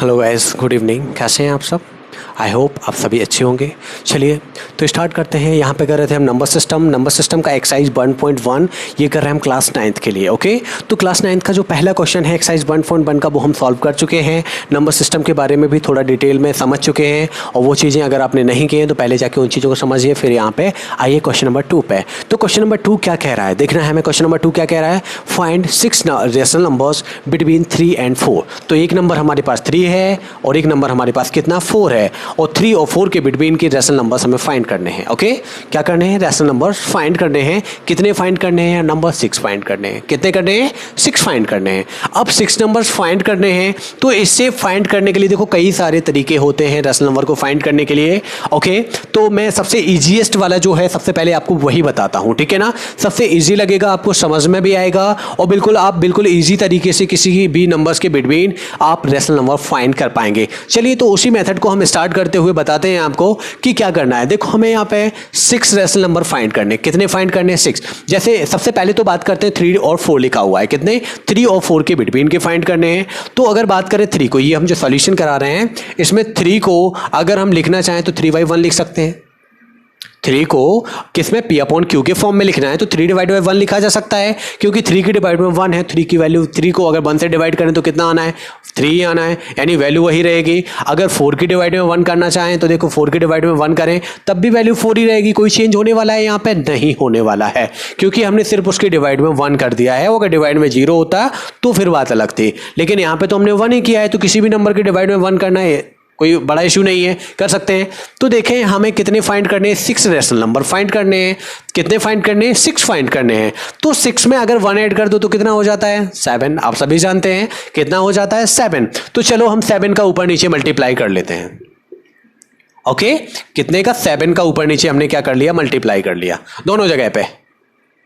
Hello guys, good evening. कैसे हैं आप सब? आई होप आप सभी अच्छे होंगे। चलिए तो स्टार्ट करते हैं। यहाँ पे कर रहे थे हम नंबर सिस्टम का एक्सरसाइज 1.1 ये कर रहे हैं हम क्लास 9th के लिए। ओके, तो क्लास 9th का जो पहला क्वेश्चन है एक्सरसाइज 1.1 का वो हम सॉल्व कर चुके हैं। नंबर सिस्टम के बारे में भी थोड़ा डिटेल में समझ चुके हैं, और वो चीज़ें अगर आपने नहीं की हैं तो पहले जाके उन चीज़ों को समझिए। फिर यहाँ पे आइए क्वेश्चन नंबर 2 पे। तो क्वेश्चन नंबर 2 क्या कह रहा है देखना है हमें। क्वेश्चन नंबर 2 क्या कह रहा है? Find 6 rational numbers between 3 and 4। तो एक नंबर हमारे पास 3 है और एक नंबर हमारे पास कितना 4 है, और 3 और 4 के बिटवीन के रेशनल नंबर्स हमें फाइंड करने हैं। ओके, क्या करने हैं? रेशनल नंबर्स फाइंड करने हैं। कितने फाइंड करने हैं? नंबर 6 फाइंड करने हैं। कितने करने हैं? 6 फाइंड करने हैं। अब 6 नंबर्स फाइंड करने हैं, तो इससे फाइंड करने के लिए देखो कई सारे तरीके होते हैं रेशनल नंबर को फाइंड करने के लिए। ओके, तो मैं सबसे ईजीएस्ट वाला जो है सबसे पहले आपको वही बताता हूं, ठीक है ना। सबसे ईजी लगेगा, आपको समझ में भी आएगा, और बिल्कुल ईजी तरीके से किसी भी नंबर्स के बिटवीन आप रेशनल नंबर फाइंड कर पाएंगे। चलिए तो उसी मेथड को हम स्टार्ट करते हुए बताते हैं आपको कि क्या करना है। देखो हमें यहाँ पे 6 रेशनल नंबर फाइंड करने। कितने फाइंड करने हैं? 6। जैसे सबसे पहले तो बात करते हैं 3 और 4 लिखा हुआ है। कितने? 3 और 4 के बिटवीन के फाइंड करने हैं। तो अगर बात करें 3 को, ये हम जो सॉल्यूशन करा रहे हैं इसमें 3 को अगर हम लिखना चाहें तो 3/1 लिख सकते हैं। 3 को किसमें? P/Q के फॉर्म में लिखना है तो 3/1 लिखा जा सकता है, क्योंकि 3 की डिवाइड में 1 है। 3 की वैल्यू, 3 को अगर 1 से डिवाइड करें तो कितना आना है? 3 आना है, यानी वैल्यू वही रहेगी। अगर 4 की डिवाइड में 1 करना चाहें तो देखो 4 की डिवाइड में 1 करें तब भी वैल्यू 4 ही रहेगी। कोई चेंज होने वाला है यहाँ पे? नहीं होने वाला है, क्योंकि हमने सिर्फ उसकी डिवाइड में 1 कर दिया है। अगर डिवाइड में 0 होता तो फिर बात अलग थी, लेकिन यहाँ पे तो हमने 1 ही किया है, तो किसी भी नंबर की डिवाइड में 1 करना है कोई बड़ा इशू नहीं है, कर सकते हैं। तो देखें हमें कितने फाइंड करने हैं? 6 रेशनल नंबर फाइंड करने हैं। कितने फाइंड करने हैं? 6 फाइंड करने हैं। तो 6 में अगर 1 ऐड कर दो तो कितना हो जाता है? 7। आप सभी जानते हैं कितना हो जाता है? 7। तो चलो हम 7 का ऊपर नीचे मल्टीप्लाई कर लेते हैं। ओके, कितने का? 7 का ऊपर नीचे हमने क्या कर लिया? मल्टीप्लाई कर लिया दोनों जगह पे।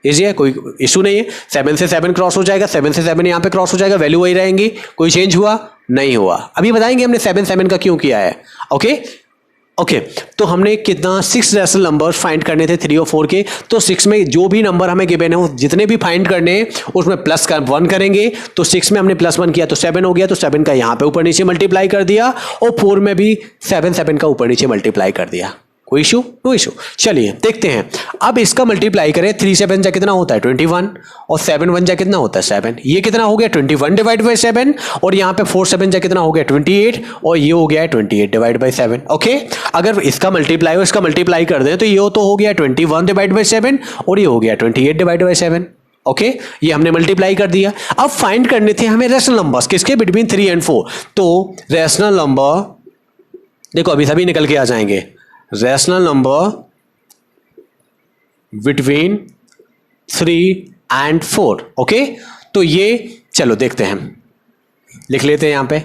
इजी है, कोई इशू नहीं है। 7 से 7 क्रॉस हो जाएगा, 7 से 7 यहाँ पे क्रॉस हो जाएगा, वैल्यू वही रहेंगी। कोई चेंज हुआ? नहीं हुआ। अभी बताएंगे हमने 7 का क्यों किया है। ओके, तो हमने कितना 6 रेशनल नंबर फाइंड करने थे 3 और 4 के। तो 6 में जो भी नंबर हमें गिवन है वो जितने भी फाइंड करने हैं उसमें प्लस का 1 करेंगे। तो 6 में हमने +1 किया तो 7 हो गया, तो 7 का यहाँ पे ऊपर नीचे मल्टीप्लाई कर दिया, और 4 में भी 7 का ऊपर नीचे मल्टीप्लाई कर दिया। कोई इशू? No issue. चलिए देखते हैं। अब इसका मल्टीप्लाई करें। 3 7 जा कितना होता है? 21, और 7 1 जा कितना होता है? 7। ये कितना हो गया? 21 डिवाइड बाई 7, और यहाँ पे 4 7 जा कितना हो गया? 28, और ये हो गया है 28 डिवाइड बाई 7। ओके, अगर इसका मल्टीप्लाई और इसका मल्टीप्लाई कर दें तो ये तो हो गया 21 डिवाइड बाई 7, और ये हो गया 28 डिवाइड बाई 7। ओके, ये हमने मल्टीप्लाई कर दिया। अब फाइंड करने थे हमें रेशनल नंबर्स, किसके? Between 3 and 4। तो रेशनल नंबर देखो अभी सभी निकल के आ जाएंगे। Rational number between 3 and 4। Okay, तो ये चलो देखते हैं, लिख लेते हैं यहां पे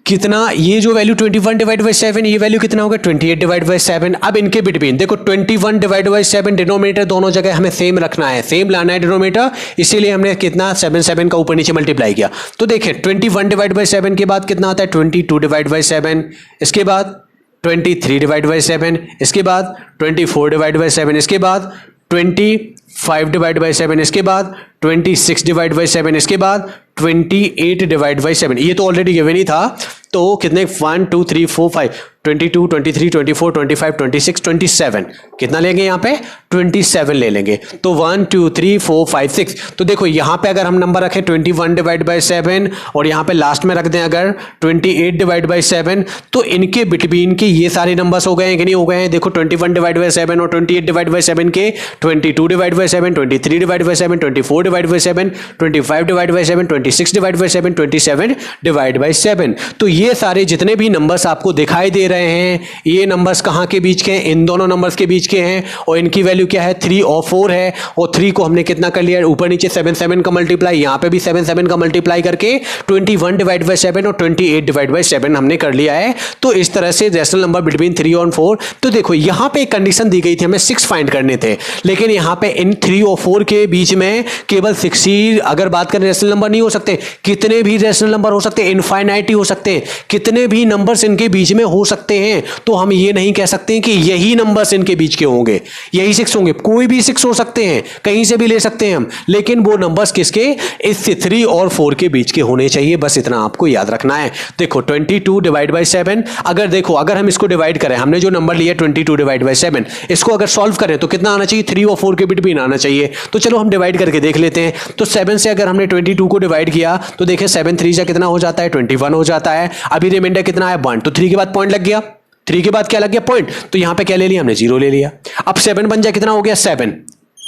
कितना। ये जो वैल्यू 21 डिवाइड बाई 7, ये वैल्यू कितना होगा? 28 डिवाइड बाई 7। अब इनके बिटवीन देखो 21 डिवाइड बाई 7, डिनोमिनेटर दोनों जगह हमें सेम रखना है, सेम लाना है डिनोमिनेटर, इसीलिए हमने कितना 7 का ऊपर नीचे मल्टीप्लाई किया। तो देखें 21 डिवाइड बाई 7 के बाद कितना आता है? 22 डिवाइड बाई 7, इसके बाद 23 डिवाइड बाई 7, इसके बाद 24 डिवाइड बाई 7, इसके बाद 25 डिवाइड बाई 7, इसके बाद 26 डिवाइड बाई 7, इसके बाद 28 डिवाइड बाई 7। ये तो ऑलरेडी गिवन ही था। तो कितने? 1 2 3 4 5 22 23 24 25 26 27। कितना लेंगे यहाँ पे? 27 ले लेंगे। तो 1 2 3 4 5 6। तो देखो यहाँ पे अगर हम नंबर रखें 21 डिवाइड बाई 7, और यहाँ पे लास्ट में रख दें अगर 28 डिवाइड बाई 7, तो इनके बिटवीन के ये सारे नंबर्स हो गए हैं कि नहीं हो गए हैं? देखो 21 डिवाइड बाई 7 और 28 डिवाइड बाई 7 के 22 divide by 7, 23 divide by 7, 24 divide by 7, 25 divide by 7, 26 divide by 7, 27 divide by 7। तो ये सारे जितने भी नंबर्स आपको दिखाई दे रहे हैं, ये नंबर्स कहाँ के बीच के हैं? इन दोनों नंबर्स के बीच के हैं, और इनकी वैल्यू क्या है? 3 और 4 है। और 3 को हमने कितना कर लिया? ऊपर नीचे 7 का मल्टीप्लाई, यहाँ पे भी 7 का मल्टीप्लाई करके 21 डिवाइड बाई 7 और 28 डिवाइड बाई 7 हमने कर लिया है। तो इस तरह से रेशनल नंबर बिटवीन 3 और 4। तो देखो यहाँ पे एक कंडीशन दी गई थी, हमें 6 फाइंड करने थे, लेकिन यहाँ पे इन 3 और 4 के बीच में केवल 6 ही अगर बात करें रेशनल नंबर नहीं हो सकते, कितने भी रेशनल नंबर हो सकते हैं, इनफाइनाइटी हो सकते हैं, कितने भी नंबर्स इनके बीच में हो सकते हैं। तो हम ये नहीं कह सकते कि यही नंबर्स इनके बीच के होंगे, यही 6 होंगे, कोई भी 6 हो सकते हैं, कहीं से भी ले सकते हैं हम, लेकिन वो नंबर्स किसके, इस 3 और 4 के बीच के होने चाहिए, बस इतना आपको याद रखना है। देखो 22 डिवाइड बाई 7, अगर देखो अगर हम इसको डिवाइड करें, हमने जो नंबर लिया 22 डिवाइड बाई 7, इसको अगर सॉल्व करें तो कितना आना चाहिए, 3 और 4 के बिटवीन आना चाहिए। तो चलो हम डिवाइड करके देख लेते हैं। तो 7 से अगर हमने 22 को डिवाइड किया तो देखिए 7 3 से कितना हो जाता है, 21 हो जाता है। अभी रिमाइंडर कितना है, 1, तो 3 के बाद पॉइंट लग गया, 3 के बाद क्या लग गया, पॉइंट। तो यहां पे क्या ले लिया हमने, 0 ले लिया। अब 7 बन जाए, कितना हो गया 7,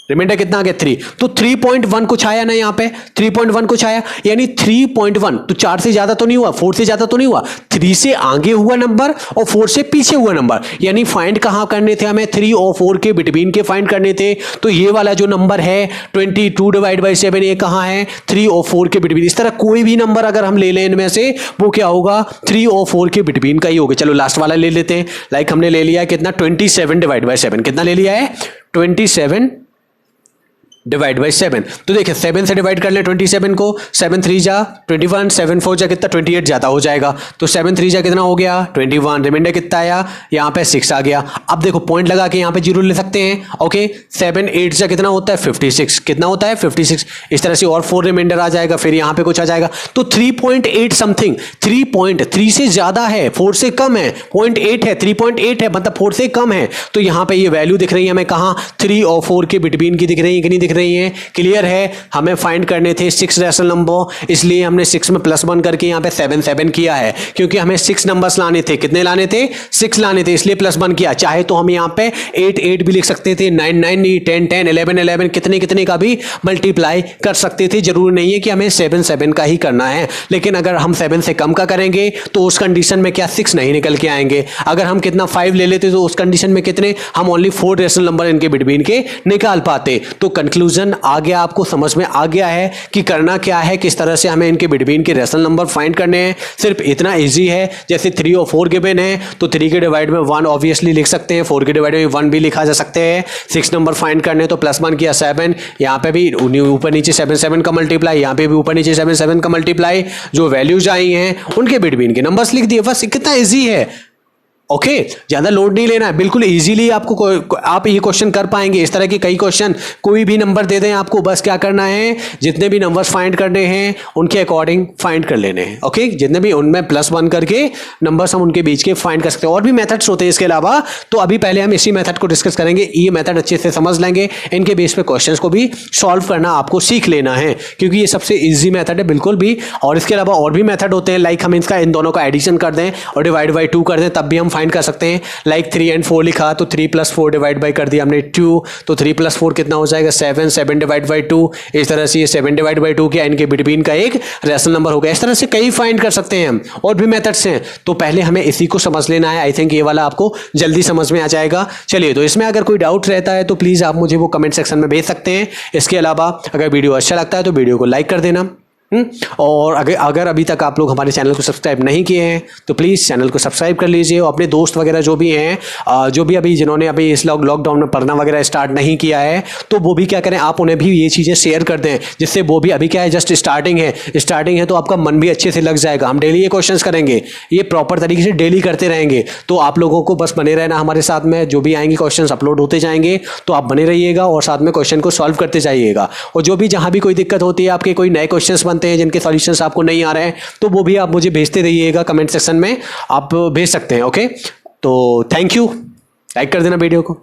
रिमाइंडर कितना आ गया 3, तो 3.1 कुछ आया ना, यहां पे 3.1 कुछ आया, यानी 3.1, तो 4 से ज्यादा तो नहीं हुआ, 4 से ज्यादा तो नहीं हुआ, 3 से आगे हुआ नंबर और 4 से पीछे हुआ नंबर, यानी फाइंड कहां करने थे हमें, 3 और 4 के बिटवीन के फाइंड करने थे। तो ये वाला जो नंबर है 22 डिवाइड बाई 7, ये कहां है, 3 और 4 के बिटवीन। इस तरह कोई भी नंबर अगर हम ले लें इनमें से, वो क्या होगा, 3 और 4 के बिटवीन का ही होगा। चलो लास्ट वाला ले लेते हैं, लाइक हमने ले लिया कितना, 27 डिवाइड बाई 7, कितना ले लिया है, 27 डिवाइड बाई 7। तो देखिए 7 से डिवाइड कर ले 27 को, 7 3 जा 21, 7 4 जा कितना 28 ज्यादा हो जाएगा, तो 7 3 जा कितना हो गया 21, रिमाइंडर कितना आया, यहाँ पे 6 आ गया। अब देखो पॉइंट लगा के यहाँ पे 0 ले सकते हैं, ओके। 7 8 जा कितना होता है 56, कितना होता है 56, इस तरह से और 4 रिमाइंडर आ जाएगा, फिर यहाँ पे कुछ आ जाएगा। तो 3.8 समथिंग, 3 से ज्यादा है, 4 से कम है, 0.8 है, 3.8 है, मतलब 4 से कम है। तो यहाँ पे ये वैल्यू दिख रही है हमें कहाँ, 3 और 4 के बिटवीन की दिख रही है कि नहीं दिख रही है, क्लियर है। हमें फाइंड करने थे 6 रैशनल नंबर, इसलिए हमने 6 में +1 करके यहाँ पे 7 7 किया है, क्योंकि हमें 6 नंबर्स लाने थे, कितने लाने थे 6 लाने थे, इसलिए +1 किया। चाहे तो हम यहाँ पे 8 8 भी लिख सकते थे, 9 9 10 10 11 11 कितने कितने का भी मल्टीप्लाई कर सकते थे, जरूरी नहीं है कि हमें 7 7 का ही करना है। लेकिन अगर हम 7 से कम का करेंगे तो उस कंडीशन में क्या 6 नहीं निकल के आएंगे। अगर हम कितना 5 ले लेते तो उस कंडीशन में कितने, हम ओनली 4 रैशनल नंबर इनके बिटवीन के निकाल पाते। तो कंक्लूजन आ गया, आपको समझ में आ गया है कि करना क्या है, किस तरह से हमें इनके बिटवीन के रैशनल नंबर फाइंड करने हैं। सिर्फ इतना इजी है, जैसे 3 और 4 गिवन है तो 3 के डिवाइड में 1 ऑब्वियसली लिख सकते हैं, 4 के डिवाइड में 1 भी लिखा जा सकते हैं। 6 नंबर फाइंड करने तो +1 किया 7, यहाँ पे भी ऊपर नीचे 7 7 का मल्टीप्लाई, यहाँ पे भी ऊपर नीचे 7 7 का मल्टीप्लाई, जो वैल्यूज आई हैं उनके बिटवीन के नंबर्स लिख दिए, बस कितना इजी है। ओके, ज्यादा लोड नहीं लेना है, बिल्कुल इजीली आपको आप ये क्वेश्चन कर पाएंगे। इस तरह के कई क्वेश्चन, कोई भी नंबर दे दें आपको, बस क्या करना है, जितने भी नंबर्स फाइंड करने हैं उनके अकॉर्डिंग फाइंड कर लेने हैं। ओके, जितने भी उनमें +1 करके नंबर्स हम उनके बीच के फाइंड कर सकते हैं। और भी मेथड्स होते हैं इसके अलावा, तो अभी पहले हम इसी मेथड को डिस्कस करेंगे। ये मेथड अच्छे से समझ लेंगे, इनके बेस पे क्वेश्चंस को भी सॉल्व करना आपको सीख लेना है, क्योंकि ये सबसे ईजी मेथड है बिल्कुल भी। और इसके अलावा और भी मेथड होते हैं, लाइक हम इन दोनों का एडिशन कर दें और डिवाइड बाई 2 कर दें, तब भी हम फाइंड कर सकते हैं। लाइक 3 और 4 लिखा तो 3 + 4 डिवाइड बाई कर दिया हमने 2, तो 3 + 4 कितना हो जाएगा 7, 7 डिवाइड बाई 2, इस तरह से ये 7 डिवाइड बाई 2 किया, इनके बिटवीन का एक रैशनल नंबर हो गया। इस तरह से कई फाइंड कर सकते हैं हम, और भी मेथड्स हैं। तो पहले हमें इसी को समझ लेना है, आई थिंक ये वाला आपको जल्दी समझ में आ जाएगा। चलिए, तो इसमें अगर कोई डाउट रहता है तो प्लीज आप मुझे वो कमेंट सेक्शन में भेज सकते हैं। इसके अलावा अगर वीडियो अच्छा लगता है तो वीडियो को लाइक कर देना। और अगर अभी तक आप लोग हमारे चैनल को सब्सक्राइब नहीं किए हैं तो प्लीज़ चैनल को सब्सक्राइब कर लीजिए, और अपने दोस्त वगैरह जो भी हैं, जो भी अभी जिन्होंने अभी इस लॉकडाउन में पढ़ना वगैरह स्टार्ट नहीं किया है, तो वो भी क्या करें, आप उन्हें भी ये चीज़ें शेयर कर दें, जिससे वो भी, अभी क्या है जस्ट स्टार्टिंग है तो आपका मन भी अच्छे से लग जाएगा। हम डेली ये क्वेश्चंस करेंगे, ये प्रॉपर तरीके से डेली करते रहेंगे, तो आप लोगों को बस बने रहना हमारे साथ में। जो भी आएंगे क्वेश्चंस अपलोड होते जाएंगे, तो आप बने रहिएगा और साथ में क्वेश्चन को सॉल्व करते जाइएगा। और जो भी जहाँ भी कोई दिक्कत होती है, आपके कोई नए क्वेश्चंस बनते हैं जिनके सॉल्यूशंस आपको नहीं आ रहे हैं, तो वो भी आप मुझे भेजते रहिएगा कमेंट सेक्शन में, आप भेज सकते हैं। ओके, तो थैंक यू, लाइक कर देना वीडियो को।